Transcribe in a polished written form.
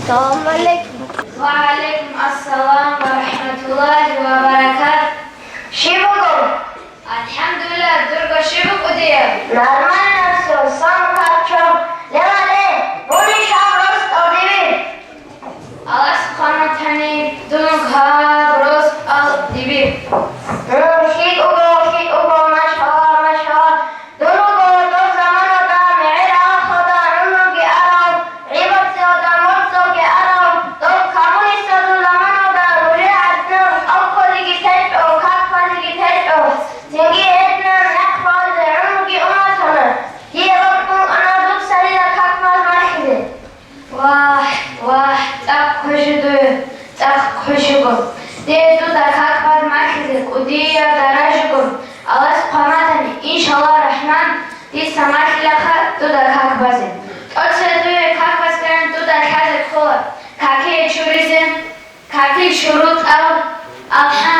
Selamünaleyküm. Ve aleyküm assalam ve rahmetullahi ve berekat. Şibugum. Elhamdülillah, durga şibuk udiyor. Normal nasıl? Sam kaçım. Levale. Bunu şavrost odivi. Allah subhanahu tani dunga rost al dibi. Şik ugo, maşallah. Durugo, do zaman oda, me'ira khoda, ki arav. İbat se oda, mutso ki arav. Do kamunist oda zaman oda, ruje adnam. Alkoli ki teşo, kakfali ki teşo. Zingi etnam, nekfazı, ki umatana. Diye bakın ana duk sarıyla kakfaz mahidi. Vah vah, tak kuşudu, tak kuşugum. Diye du da kakbaz mahizik, udiya darajugum. Allah subhanahu tani inşallah rahman. Di samakilaka du da kakbazı. Otse duya kakbaz karen du da kazık kola. Kaki çurizim, kaki şurut al. Alhan